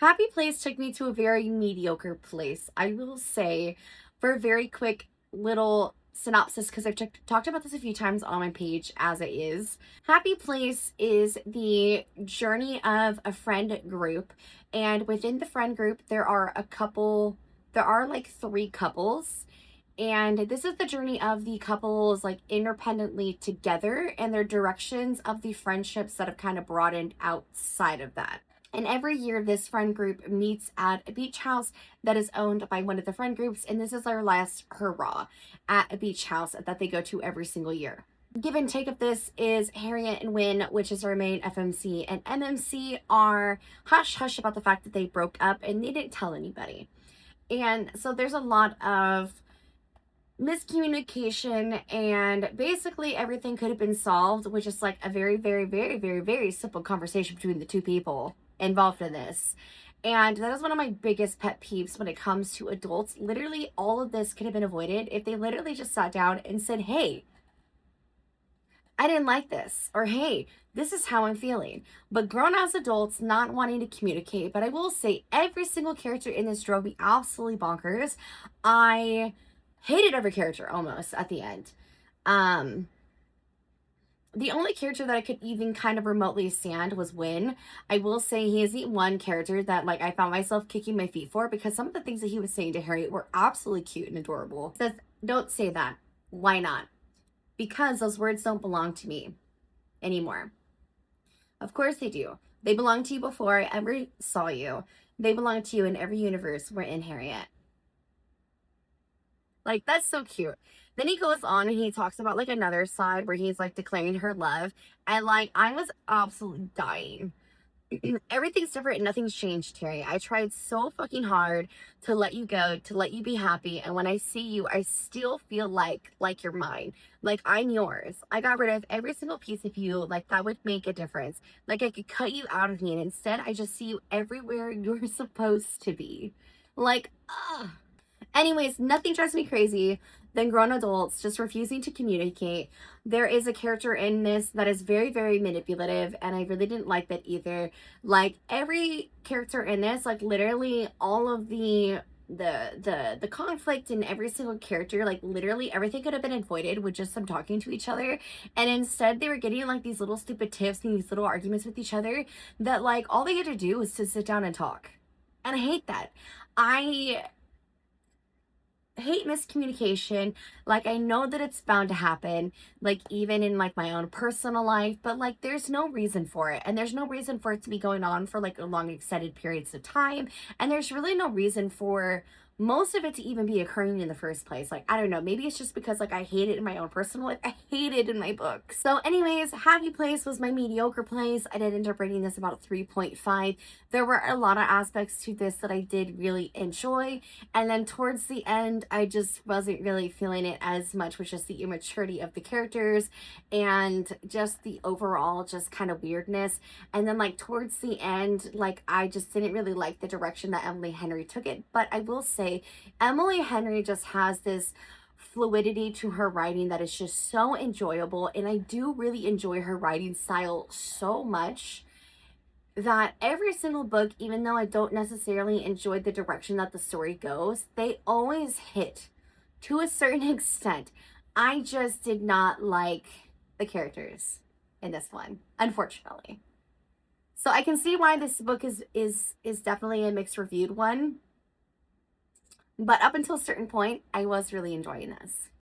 Happy Place took me to a very mediocre place. I will say, for a very quick little synopsis, because I've talked about this a few times on my page as it is. Happy Place is the journey of a friend group, and within the friend group, there are like three couples. And this is the journey of the couples like independently together and their directions of the friendships that have kind of broadened outside of that. And every year, this friend group meets at a beach house that is owned by one of the friend groups. And this is their last hurrah at a beach house that they go to every single year. Give and take of this is Harriet and Win, which is our main FMC, and MMC are hush hush about the fact that they broke up and they didn't tell anybody. And so there's a lot of miscommunication, and basically everything could have been solved with just like a very, very, very, very, very simple conversation between the two people involved in this. And that is one of my biggest pet peeves when it comes to adults. Literally, all of this could have been avoided if they literally just sat down and said, hey, I didn't like this, or hey, this is how I'm feeling. But grown ass adults not wanting to communicate. But I will say, every single character in this drove me absolutely bonkers. I hated every character almost at the end. Um, the only character that I could even kind of remotely stand was Win. I will say he is the one character that like I found myself kicking my feet for, because some of the things that he was saying to Harriet were absolutely cute and adorable. He says, don't say that. Why not? Because those words don't belong to me anymore. Of course they do. They belonged to you before I ever saw you. They belong to you in every universe we're in, Harriet. Like, that's so cute. Then he goes on and he talks about like another side where he's like declaring her love. And like, I was absolutely dying. Everything's different and nothing's changed, Terry. I tried so fucking hard to let you go, to let you be happy. And when I see you, I still feel like you're mine. Like I'm yours. I got rid of every single piece of you. Like that would make a difference. Like I could cut you out of me. And instead I just see you everywhere you're supposed to be. Like, ugh. Anyways, nothing drives me crazy than grown adults just refusing to communicate. There is a character in this that is very, very manipulative, and I really didn't like that either. Like every character in this, like literally all of the conflict in every single character, like literally everything could have been avoided with just them talking to each other. And instead they were getting like these little stupid tiffs and these little arguments with each other that like all they had to do was to sit down and talk. And I hate that. I hate miscommunication. Like I know that it's bound to happen, like even in like my own personal life, but like there's no reason for it, and there's no reason for it to be going on for like a long extended periods of time, and there's really no reason for most of it to even be occurring in the first place. Like I don't know, maybe it's just because like I hate it in my own personal life. I hate it in my books. So anyways, Happy Place was my mediocre place. I did end up rating this about a 3.5. There were a lot of aspects to this that I did really enjoy, and then towards the end, I just wasn't really feeling it as much, with just the immaturity of the characters and just the overall just kind of weirdness. And then like towards the end, like I just didn't really like the direction that Emily Henry took it. But I will say Emily Henry just has this fluidity to her writing that is just so enjoyable, and I do really enjoy her writing style so much that every single book, even though I don't necessarily enjoy the direction that the story goes, they always hit to a certain extent. I just did not like the characters in this one, unfortunately. So I can see why this book is definitely a mixed reviewed one. But up until a certain point, I was really enjoying this.